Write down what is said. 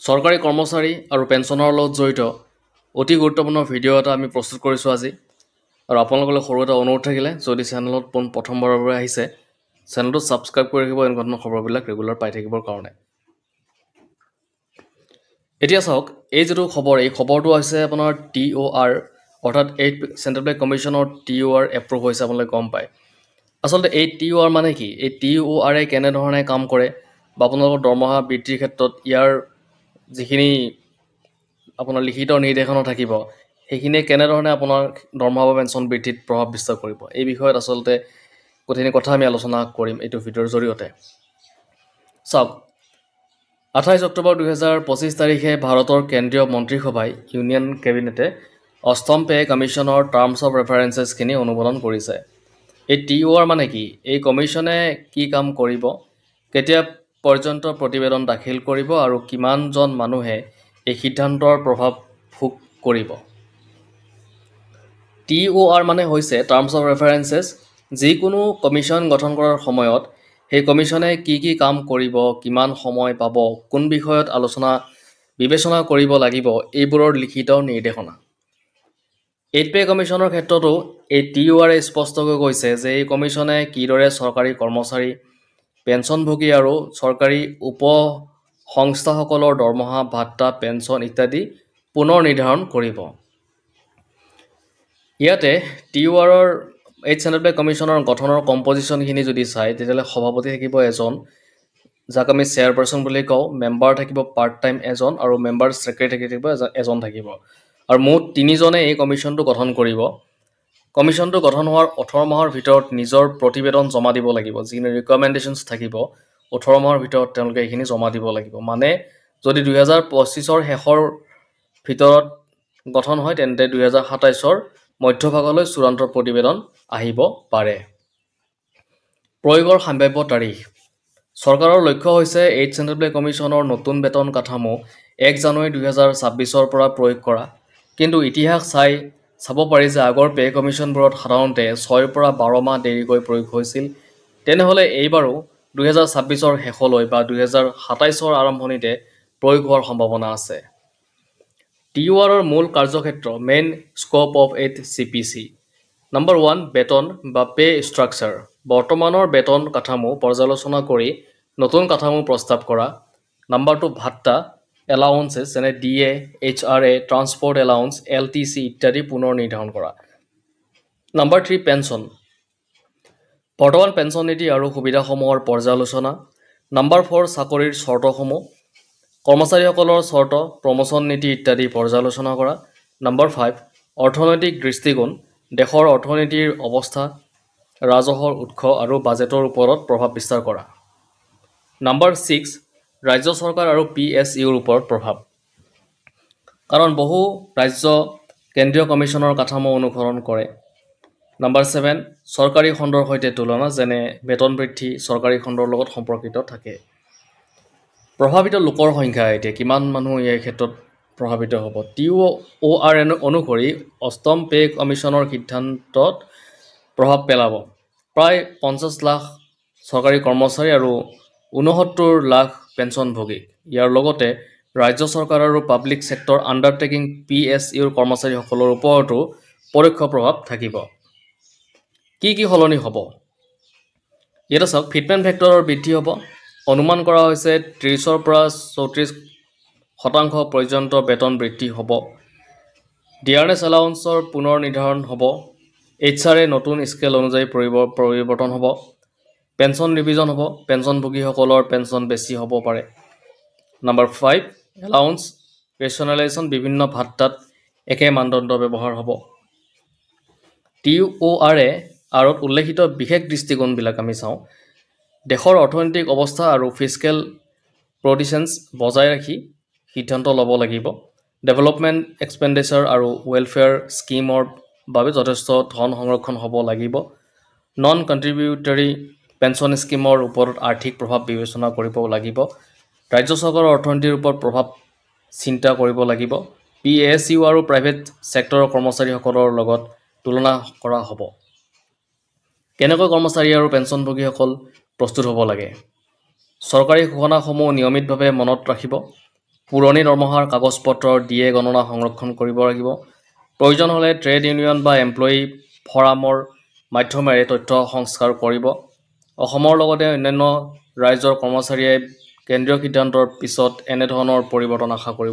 চৰকাৰী কৰ্মচাৰী আৰু পেঞ্চনৰ লগত জড়িত অতি গুৰুত্বপূৰ্ণ ভিডিঅ' এটা আমি প্ৰস্তুত কৰিছোঁ আজি। আৰু আপোনালোকলৈ সৰু এটা অনুৰোধ থাকিলে, যদি চেনেলত প্ৰথমবাৰৰ বাবে আহিছে, চেনেলটো ছাবস্ক্ৰাইব কৰি ৰাখিব এনেকুৱা ধৰণৰ খবৰবিলাক ৰেগুলাৰ পাই থাকিবৰ কাৰণে। এতিয়া চাওক, এই যিটো খবৰ, এই খবৰটো হৈছে আপোনাৰ TOR, অৰ্থাৎ 8th চেণ্ট্ৰেল পে কমিশ্যনৰ TOR এপ্ৰুভ হৈছে, আপোনালোকে গম পায়। আচলতে এই TOR মানে কি, এই TORে কেনেধৰণে কাম কৰে বা আপোনালোকৰ দৰমহা বৃদ্ধিৰ ক্ষেত্ৰত ইয়াৰ যিখিনি আপোনাৰ লিখিত নিৰ্দেশনা থাকিব, সেইখিনিয়ে কেনেধৰণে আপোনাৰ দৰমহা বা পেঞ্চন বৃদ্ধিত প্ৰভাৱ বিস্তাৰ কৰিব, এই বিষয়ত আচলতে গোটেইখিনি কথা আমি আলোচনা কৰিম এইটো ভিডিঅ'ৰ জৰিয়তে। চাওক, 28 অক্টোবৰ 2025 তাৰিখে ভাৰতৰ কেন্দ্ৰীয় মন্ত্ৰীসভাই ইউনিয়ন কেবিনেটে 8ম পে কমিশ্যনৰ টাৰ্মছ অফ ৰেফাৰেঞ্চেছখিনি অনুমোদন কৰিছে। এই TOR মানে কি, এই কমিশ্যনে কি কাম কৰিব, কেতিয়া পৰ্যন্ত প্ৰতিবেদন দাখিল কৰিব আৰু কিমানজন মানুহে এই সিদ্ধান্তৰ প্ৰভাৱ ভোগ কৰিব। TOR মানে হৈছে টাৰ্মছ অফ ৰেফাৰেঞ্চেছ। যিকোনো কমিশ্যন গঠন কৰাৰ সময়ত সেই কমিশ্যনে কি কি কাম কৰিব, কিমান সময় পাব, কোন বিষয়ত বিবেচনা কৰিব লাগিব, এইবোৰৰ লিখিত নিৰ্দেশনা। 8th পে কমিশ্যনৰ ক্ষেত্ৰতো এই TORে স্পষ্টকৈ কৈছে যে এই কমিশ্যনে কিদৰে চৰকাৰী কৰ্মচাৰী, পেঞ্চনভোগী আৰু চৰকাৰী উপসংস্থাসকলৰ দৰমহা, ভাত্তা, পেঞ্চন ইত্যাদি পুনৰ নিৰ্ধাৰণ কৰিব। ইয়াতে TORৰ 8th চেণ্ট্ৰেল পে কমিশ্যনৰ গঠনৰ কম্পজিশ্যনখিনি যদি চায়, তেতিয়াহ'লে সভাপতি থাকিব এজন, যাক আমি চেয়াৰপাৰ্চন বুলি কওঁ, মেম্বাৰ থাকিব পাৰ্ট টাইম এজন, আৰু মেম্বাৰ ছেক্ৰেটাৰী থাকিব এজন থাকিব, আৰু মুঠ 3জনে এই কমিশ্যনটো গঠন কৰিব। কমিশ্যনটো গঠন হোৱাৰ 18 মাহৰ ভিতৰত নিজৰ প্ৰতিবেদন জমা দিব লাগিব। যিখিনি ৰিকমেণ্ডেশ্যনছ থাকিব, 18 মাহৰ ভিতৰত তেওঁলোকে এইখিনি জমা দিব লাগিব। মানে যদি 2025ৰ শেষৰ ভিতৰত গঠন হয়, তেন্তে 2027ৰ মধ্যভাগলৈ চূড়ান্ত প্ৰতিবেদন আহিব পাৰে। প্ৰয়োগৰ সম্ভাৱ্য তাৰিখ। চৰকাৰৰ লক্ষ্য হৈছে 8th চেণ্ট্ৰেল পে কমিশ্যনৰ নতুন বেতন কাঠামো 1 জানুৱাৰী 2026ৰ পৰা প্ৰয়োগ কৰা। কিন্তু ইতিহাস চাব পাৰি যে আগৰ পে কমিশ্যনবোৰত সাধাৰণতে 6ৰ পৰা 12 মাহ দেৰিকৈ প্ৰয়োগ হৈছিল। তেনেহ'লে এইবাৰো 2026ৰ শেষলৈ বা 2027ৰ আৰম্ভণিতে প্ৰয়োগ হোৱাৰ সম্ভাৱনা আছে। TORৰ মূল কাৰ্যক্ষেত্ৰ, main scope of 8th CPC। Number 1, বেতন বা পে ষ্ট্ৰাকচাৰ। বৰ্তমানৰ বেতন কাঠামো পৰ্যালোচনা কৰি নতুন কাঠামো প্ৰস্তাৱ কৰা। নম্বৰ 2, ভাত্তা, এলাউন্সেছ যেনে DA, HRA, transport allowance, LTC ইত্যাদি পুনৰ নিৰ্ধাৰণ কৰা। Number 3, pension. বৰ্তমান পেঞ্চন নীতি আৰু সুবিধাসমূহৰ পৰ্যালোচনা। নম্বৰ 4, চাকৰিৰ চৰ্তসমূহ, কৰ্মচাৰীসকলৰ চৰ্ত, প্ৰমোচন নীতি ইত্যাদি পৰ্যালোচনা কৰা। নম্বৰ 5, অৰ্থনৈতিক দৃষ্টিকোণ, দেশৰ অৰ্থনীতিৰ অৱস্থা, ৰাজহৰ উৎস আৰু বাজেটৰ ওপৰত প্ৰভাৱ বিস্তাৰ কৰা। নম্বৰ 6, ৰাজ্য চৰকাৰ আৰু PSUৰ ওপৰত প্ৰভাৱ। কাৰণ বহু ৰাজ্য কেন্দ্ৰীয় কমিশ্যনৰ কাঠামো অনুসৰণ কৰে। নম্বৰ 7, চৰকাৰী খণ্ডৰ সৈতে তুলনা, যেনে বেতন বৃদ্ধি চৰকাৰী খণ্ডৰ লগত সম্পৰ্কিত থাকে। প্ৰভাৱিত লোকৰ সংখ্যা, এতিয়া কিমান মানুহ এই ক্ষেত্ৰত প্ৰভাৱিত হ'ব। TOR অনুসৰি 8ম পে কমিশ্যনৰ সিদ্ধান্তত প্ৰভাৱ পেলাব প্ৰায় 50 লাখ চৰকাৰী কৰ্মচাৰী আৰু 69 লাখ পেঞ্চনভোগী। ইয়াৰ লগতে ৰাজ্য চৰকাৰ আৰু পাব্লিক ছেক্টৰ আণ্ডাৰটেকিং PSUৰ কৰ্মচাৰীসকলৰ ওপৰতো পৰোক্ষ প্ৰভাৱ থাকিব। কি কি সলনি হ'ব? ইয়াতে চাওক, ফিটমেণ্ট ফেক্টৰৰ বৃদ্ধি হ'ব। অনুমান কৰা হৈছে 30ৰ পৰা 34% পৰ্যন্ত বেতন বৃদ্ধি হ'ব। ডিয়াৰনেছ এলাউন্সৰ পুনৰ নিৰ্ধাৰণ হ'ব। HRA নতুন স্কেল অনুযায়ী পৰিৱৰ্তন হ'ব। পেঞ্চন ৰিভিজন হ'ব, পেঞ্চনভোগীসকলৰ পেঞ্চন বেছি হ'ব পাৰে। নম্বৰ 5, এলাউন্স ৰেচনেলাইজেশ্যন, বিভিন্ন ভাত্তাত একে মানদণ্ড ব্যৱহাৰ হ'ব। TORে আৰত উল্লেখিত বিশেষ দৃষ্টিকোণবিলাক আমি চাওঁ। দেশৰ অৰ্থনৈতিক অৱস্থা আৰু ফিস্কেল প্ৰডিচেঞ্চ বজাই ৰাখি সিদ্ধান্ত ল'ব লাগিব। ডেভেলপমেণ্ট এক্সপেণ্ডিচাৰ আৰু ৱেলফেয়াৰ স্কিমৰ বাবে যথেষ্ট ধন সংৰক্ষণ হ'ব লাগিব। নন কণ্ট্ৰিবিউটৰী পেঞ্চন স্কিমৰ ওপৰত আৰ্থিক প্ৰভাৱ বিবেচনা কৰিব লাগিব। ৰাজ্য চৰকাৰৰ অৰ্থনীতিৰ ওপৰত প্ৰভাৱ চিন্তা কৰিব লাগিব। PSU আৰু প্ৰাইভেট ছেক্টৰৰ কৰ্মচাৰীসকলৰ লগত তুলনা কৰা হ'ব। কেনেকৈ কৰ্মচাৰী আৰু পেঞ্চনভোগীসকল প্ৰস্তুত হ'ব লাগে? চৰকাৰী ঘোষণাসমূহ নিয়মিতভাৱে মনত ৰাখিব। পুৰণি দৰমহাৰ কাগজ-পত্ৰৰ DA গণনা সংৰক্ষণ কৰিব লাগিব। প্ৰয়োজন হ'লে ট্ৰেড ইউনিয়ন বা এমপ্লয়ী ফৰামৰ মাধ্যমেৰে তথ্য সংস্কাৰ কৰিব। অসমৰ লগতে অন্যান্য ৰাজ্যৰ কৰ্মচাৰীয়ে কেন্দ্ৰীয় সিদ্ধান্তৰ পিছত এনেধৰণৰ পৰিৱৰ্তন আশা কৰিব।